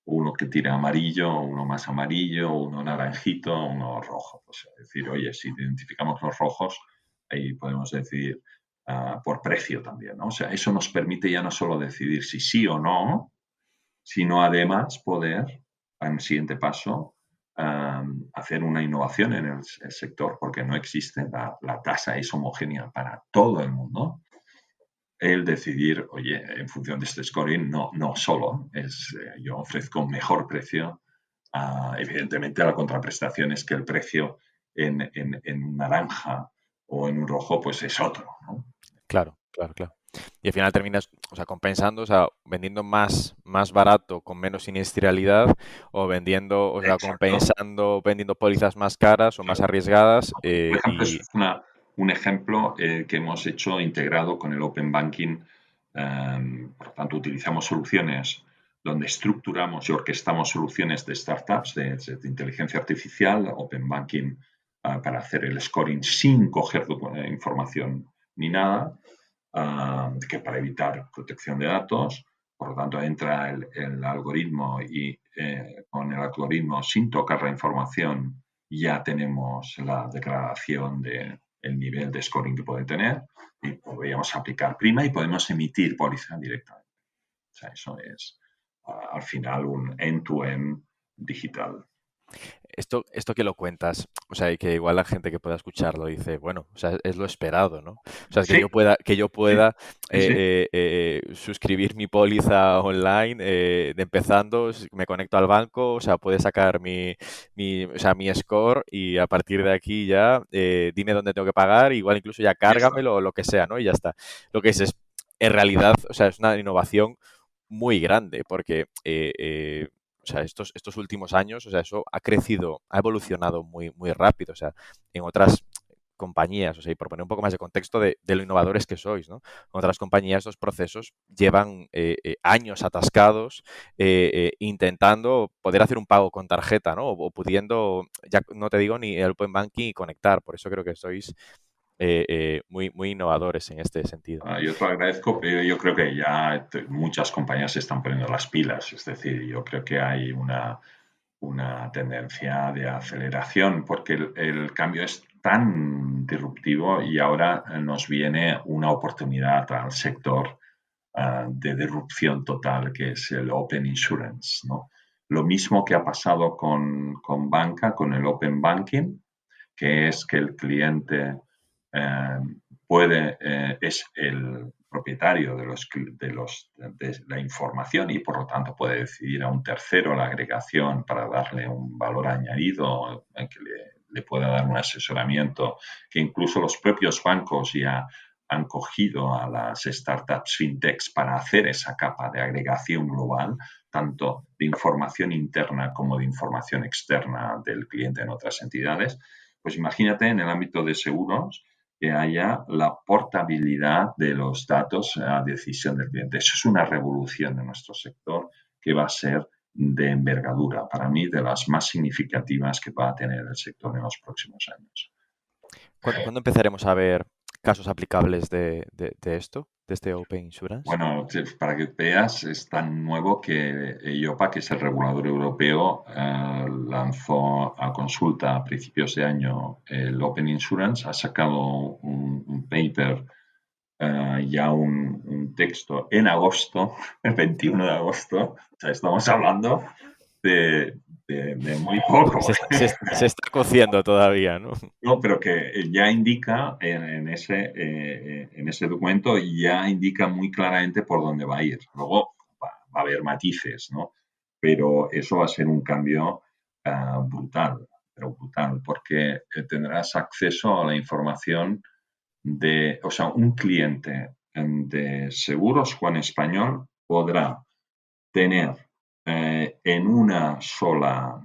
uno que tira amarillo, uno más amarillo, uno naranjito, uno rojo. Pues, es decir, oye, si identificamos los rojos, ahí podemos decidir por precio también, ¿no? O sea, eso nos permite ya no solo decidir si sí o no, sino además poder, en el siguiente paso, hacer una innovación en el sector, porque no existe, la tasa es homogénea para todo el mundo. El decidir, oye, en función de este scoring, no solo es yo ofrezco un mejor precio, evidentemente la contraprestación es que el precio en un naranja o en un rojo pues es otro, ¿no? Claro, claro, claro. Y al final terminas, o sea, compensando, o sea, vendiendo más barato con menos siniestralidad o vendiendo, o sea, Exacto. compensando, vendiendo pólizas más caras o más arriesgadas Por ejemplo, y es un ejemplo que hemos hecho integrado con el Open Banking. Por lo tanto, utilizamos soluciones donde estructuramos y orquestamos soluciones de startups de inteligencia artificial, Open Banking, para hacer el scoring sin coger información ni nada, que para evitar protección de datos. Por lo tanto, entra el algoritmo y con el algoritmo, sin tocar la información, ya tenemos la declaración del nivel de scoring que puede tener y podríamos aplicar prima y podemos emitir póliza directamente. O sea, eso es al final un end-to-end digital. esto que lo cuentas, o sea, y que igual la gente que pueda escucharlo dice, bueno, o sea, es lo esperado, ¿no? O sea, Sí, que yo sí, pueda sí, sí. suscribir mi póliza online, de empezando, me conecto al banco, o sea, puede sacar o sea, mi score y a partir de aquí ya dime dónde tengo que pagar, igual incluso ya Y está. cárgamelo o lo que sea, ¿no? Y ya está. Lo que es en realidad, o sea, es una innovación muy grande porque o sea, estos últimos años, o sea, eso ha crecido, ha evolucionado muy rápido. O sea, en otras compañías, o sea, y por poner un poco más de contexto de lo innovadores que sois, ¿no? En otras compañías estos procesos llevan años atascados intentando poder hacer un pago con tarjeta, ¿no? O pudiendo, ya no te digo ni el Open Banking y conectar. Por eso creo que sois muy innovadores en este sentido. Yo te lo agradezco, pero yo creo que ya muchas compañías se están poniendo las pilas. Es decir, yo creo que hay una tendencia de aceleración porque el cambio es tan disruptivo y ahora nos viene una oportunidad al sector de disrupción total que es el Open Insurance, ¿no? Lo mismo que ha pasado con banca, con el Open Banking, que es que el cliente eh, es el propietario de la información y por lo tanto puede decidir a un tercero la agregación para darle un valor añadido que le pueda dar un asesoramiento que incluso los propios bancos ya han cogido a las startups fintechs para hacer esa capa de agregación global, tanto de información interna como de información externa del cliente en otras entidades. Pues imagínate en el ámbito de seguros que haya la portabilidad de los datos a decisión del cliente. Eso es una revolución en nuestro sector que va a ser de envergadura, para mí de las más significativas que va a tener el sector en los próximos años. ¿Cuándo empezaremos a ver casos aplicables de esto, de este Open Insurance? Bueno, para que veas, es tan nuevo que EIOPA, que es el regulador europeo, lanzó a consulta a principios de año el Open Insurance, ha sacado un paper, ya un texto en agosto, el 21 de agosto, o sea, estamos hablando de, de muy poco. Se está cociendo todavía, ¿no? No, pero que ya indica en ese documento, ya indica muy claramente por dónde va a ir. Luego va a haber matices, ¿no? Pero eso va a ser un cambio brutal, pero brutal, porque tendrás acceso a la información o sea, un cliente de Seguros Juan Español podrá tener en una sola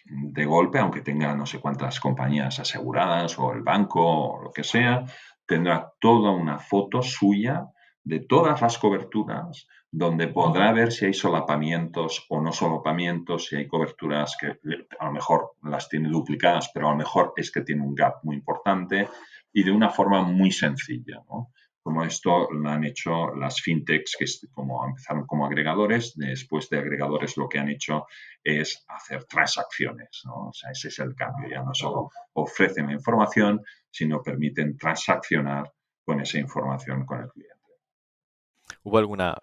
de golpe, aunque tenga no sé cuántas compañías aseguradas o el banco o lo que sea, tendrá toda una foto suya de todas las coberturas, donde podrá ver si hay solapamientos o no solapamientos, si hay coberturas que a lo mejor las tiene duplicadas, pero a lo mejor es que tiene un gap muy importante y de una forma muy sencilla, ¿no? Como esto lo han hecho las fintechs que como empezaron como agregadores, después de agregadores lo que han hecho es hacer transacciones, ¿no? O sea, ese es el cambio, ya no solo ofrecen la información, sino permiten transaccionar con esa información con el cliente. ¿Hubo alguna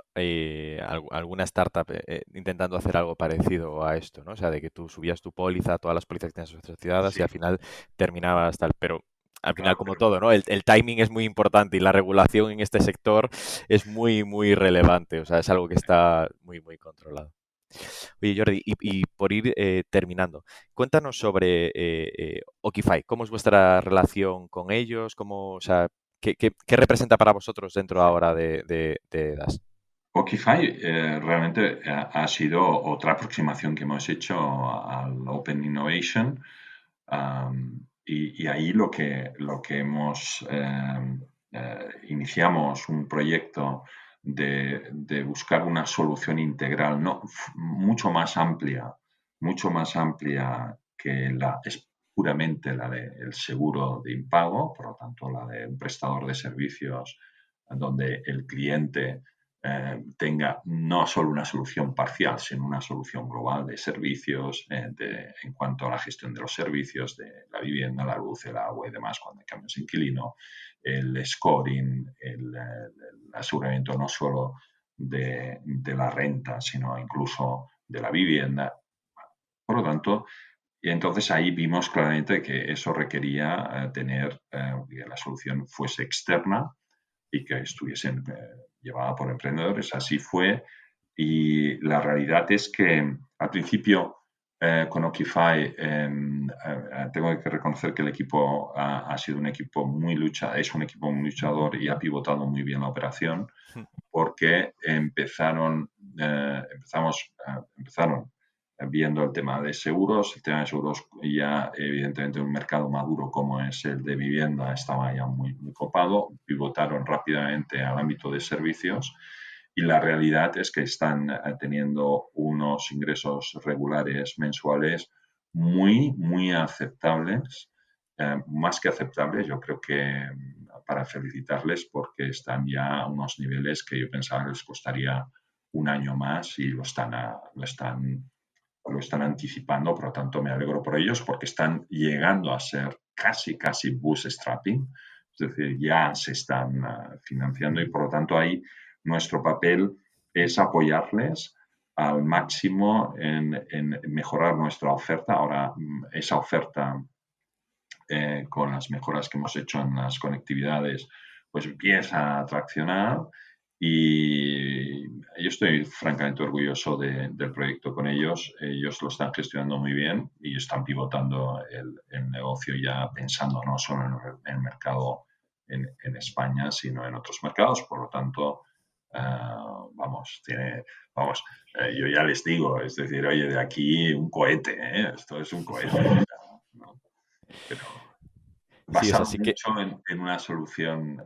startup intentando hacer algo parecido a esto, ¿no? O sea, de que tú subías tu póliza, todas las pólizas que tenías asociadas y al Sí, final terminabas tal. Pero al final, claro, como pero todo, ¿no? El timing es muy importante y la regulación en este sector es muy, muy relevante. O sea, es algo que está muy, muy controlado. Oye, Jordi, y por ir terminando, cuéntanos sobre Okify. ¿Cómo es vuestra relación con ellos? O sea, ¿qué representa para vosotros dentro ahora de DAS? Spotify realmente ha sido otra aproximación que hemos hecho al Open Innovation. Y ahí lo que iniciamos un proyecto de buscar una solución integral, no, mucho más amplia que es puramente la del seguro de impago, por lo tanto la de un prestador de servicios donde el cliente tenga no solo una solución parcial, sino una solución global de servicios en cuanto a la gestión de los servicios, de la vivienda, la luz, el agua y demás cuando hay cambios de inquilino, el scoring, el aseguramiento no solo de la renta, sino incluso de la vivienda. Por lo tanto, y entonces ahí vimos claramente que eso requería que la solución fuese externa y que estuviesen llevada por emprendedores. Así fue. Y la realidad es que al principio con Okify tengo que reconocer que el equipo ha sido un equipo es un equipo muy luchador y ha pivotado muy bien la operación porque empezaron viendo el tema de seguros. El tema de seguros ya, evidentemente, un mercado maduro como es el de vivienda estaba ya muy, muy copado. Pivotaron rápidamente al ámbito de servicios y la realidad es que están teniendo unos ingresos regulares mensuales muy, muy aceptables, más que aceptables. Yo creo que para felicitarles porque están ya a unos niveles que yo pensaba que les costaría un año más y lo están anticipando. Por lo tanto, me alegro por ellos porque están llegando a ser casi, casi bootstrapping, es decir, ya se están financiando y por lo tanto ahí nuestro papel es apoyarles al máximo en mejorar nuestra oferta. Ahora, esa oferta con las mejoras que hemos hecho en las conectividades, pues empieza a traccionar y yo estoy francamente orgulloso del proyecto con ellos. Ellos lo están gestionando muy bien y están pivotando el negocio ya pensando no solo en el mercado en España, sino en otros mercados. Por lo tanto, vamos, yo ya les digo, es decir, oye, de aquí un cohete, ¿eh? Esto es un cohete, ¿no? Pero Sí, o sea, basado sí que mucho en una solución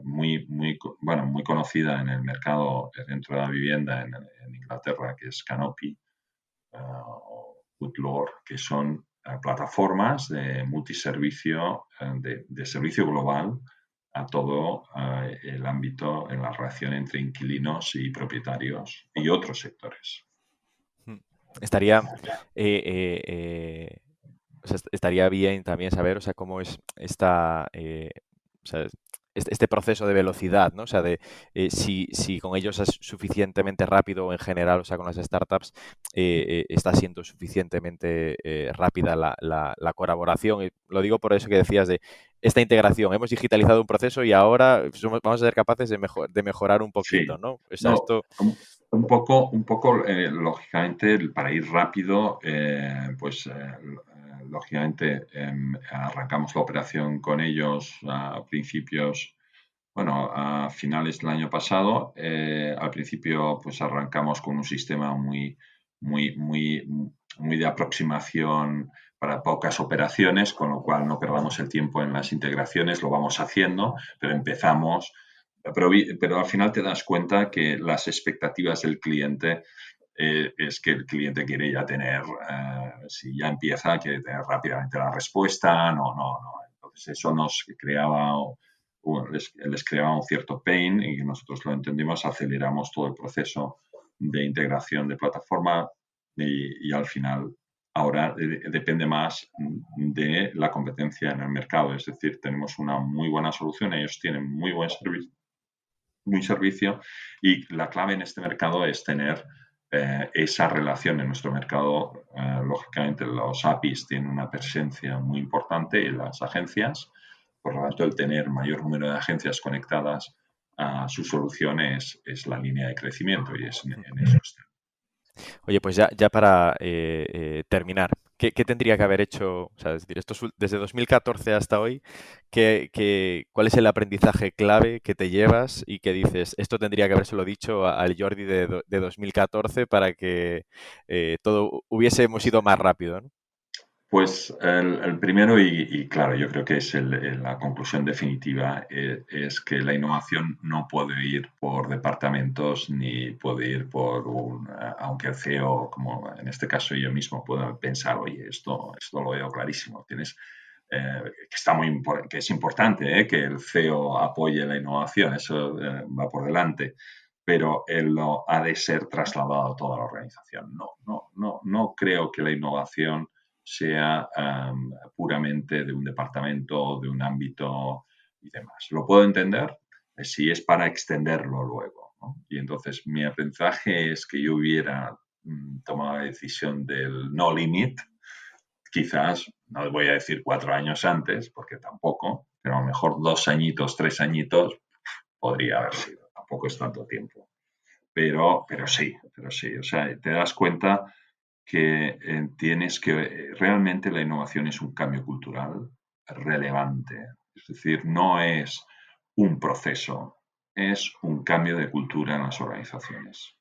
muy conocida en el mercado dentro de la vivienda en Inglaterra, que es Canopy o Woodlore, que son plataformas de multiservicio, de servicio global a todo el ámbito en la relación entre inquilinos y propietarios y otros sectores. estaría, eh, eh, eh, o sea, estaría bien también saber, o sea, cómo es o sea, este proceso de velocidad, ¿no? O sea, de si con ellos es suficientemente rápido o en general, o sea, con las startups, está siendo suficientemente rápida la colaboración. Y lo digo por eso que decías de esta integración. Hemos digitalizado un proceso y ahora vamos a ser capaces de mejorar un poquito, Sí, ¿no? O sea, no, esto... un poco, lógicamente, para ir rápido, pues lógicamente arrancamos la operación con ellos a principios, bueno, a finales del año pasado. Al principio, pues arrancamos con un sistema muy, muy, muy, muy de aproximación para pocas operaciones, con lo cual no perdamos el tiempo en las integraciones, lo vamos haciendo, pero empezamos. Pero al final te das cuenta que las expectativas del cliente es que el cliente quiere ya tener, si ya empieza, quiere tener rápidamente la respuesta. No, no, no. Entonces eso les creaba un cierto pain y nosotros lo entendimos, aceleramos todo el proceso de integración de plataforma y al final ahora depende más de la competencia en el mercado. Es decir, tenemos una muy buena solución, ellos tienen muy buen servicio muy servicio, y la clave en este mercado es tener esa relación. En nuestro mercado, lógicamente, los APIs tienen una presencia muy importante en las agencias, por lo tanto, el tener mayor número de agencias conectadas a sus soluciones es la línea de crecimiento y en eso está. Oye, pues ya para terminar, ¿qué tendría que haber hecho? O sea, es decir, desde 2014 hasta hoy, ¿cuál es el aprendizaje clave que te llevas y que dices, esto tendría que habérselo dicho al Jordi de 2014 para que todo hubiésemos ido más rápido, ¿no? Pues el primero, y claro, yo creo que es la conclusión definitiva, es que la innovación no puede ir por departamentos ni puede ir aunque el CEO, como en este caso yo mismo, pueda pensar, oye, esto lo veo clarísimo. Tienes que es importante que el CEO apoye la innovación, eso va por delante, pero él lo ha de ser trasladado a toda la organización. No creo que la innovación sea puramente de un departamento, de un ámbito y demás. Lo puedo entender si es para extenderlo luego, ¿no? Y entonces mi aprendizaje es que yo hubiera tomado la decisión del no limit, quizás, no voy a decir 4 años antes, porque tampoco, pero a lo mejor 2 añitos, 3 añitos podría haber sido. Tampoco es tanto tiempo. Pero sí. O sea, te das cuenta que tienes que realmente la innovación es un cambio cultural relevante. Es decir, no es un proceso, es un cambio de cultura en las organizaciones.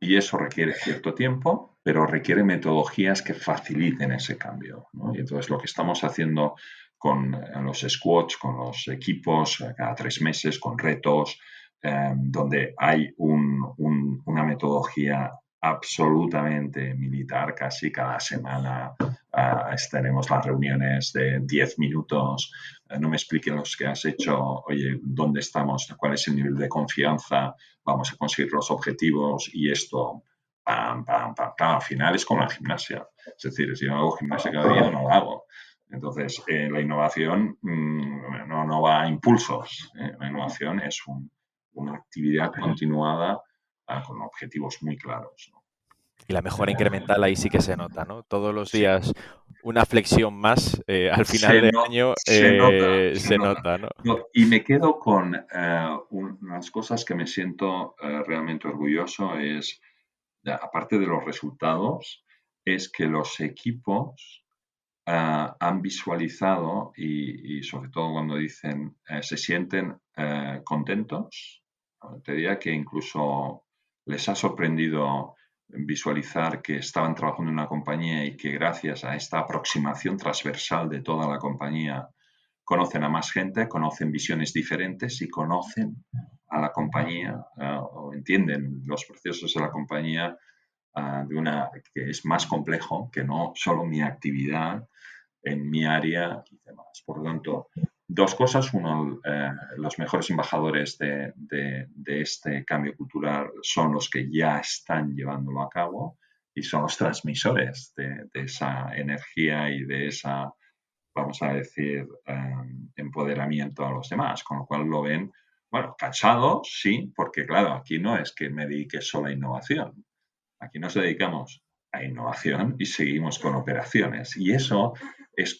Y eso requiere cierto tiempo, pero requiere metodologías que faciliten ese cambio, ¿no? Y entonces lo que estamos haciendo con los squads, con los equipos, cada 3 meses, con retos, donde hay una metodología absolutamente militar, casi cada semana tenemos las reuniones de 10 minutos, no me expliquen los que has hecho, oye, ¿dónde estamos? ¿Cuál es el nivel de confianza? Vamos a conseguir los objetivos y esto, pam. Claro, al final es como la gimnasia, es decir, si yo hago gimnasia cada día, no lo hago. Entonces, la innovación no va a impulsos, la innovación es una actividad continuada con objetivos muy claros, ¿no? Y la mejora incremental ahí sí que se nota, ¿no? Todos los días una flexión más al final del año se nota, ¿no? Y me quedo con unas cosas que me siento realmente orgulloso, aparte de los resultados, es que los equipos han visualizado y sobre todo cuando dicen se sienten contentos, te diría que incluso les ha sorprendido visualizar que estaban trabajando en una compañía y que gracias a esta aproximación transversal de toda la compañía conocen a más gente, conocen visiones diferentes y conocen a la compañía o entienden los procesos de la compañía que es más complejo que no solo mi actividad en mi área y demás. Por lo tanto, 2 cosas. Uno, los mejores embajadores de este cambio cultural son los que ya están llevándolo a cabo y son los transmisores de esa energía y de esa, vamos a decir, empoderamiento a los demás, con lo cual lo ven, bueno, cansados, sí, porque claro, aquí no es que me dedique solo a innovación, aquí nos dedicamos a innovación y seguimos con operaciones, y eso es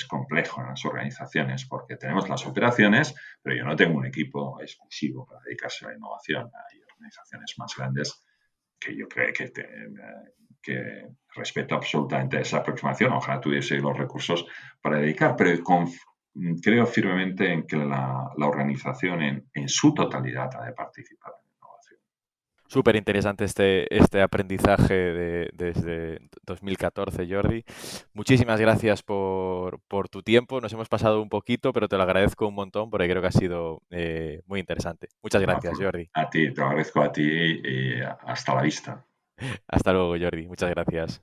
complejo en las organizaciones porque tenemos las operaciones, pero yo no tengo un equipo exclusivo para dedicarse a la innovación. Hay organizaciones más grandes que yo creo que respeto absolutamente esa aproximación. Ojalá tuviese los recursos para dedicar, pero creo firmemente en que la organización en su totalidad ha de participar en la innovación. Súper interesante este aprendizaje desde 2014, Jordi. Muchísimas gracias por tu tiempo. Nos hemos pasado un poquito, pero te lo agradezco un montón porque creo que ha sido muy interesante. Muchas gracias, Jordi. A ti, te lo agradezco a ti y hasta la vista. Hasta luego, Jordi. Muchas gracias.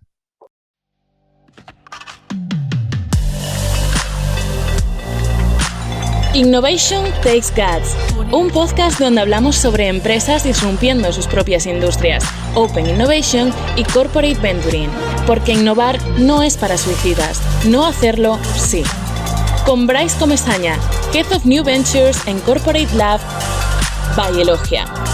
Innovation Takes Guts, un podcast donde hablamos sobre empresas disrumpiendo sus propias industrias, Open Innovation y Corporate Venturing, porque innovar no es para suicidas, no hacerlo sí. con Bryce Comesaña, Head of New Ventures en Corporate Lab by Elogia.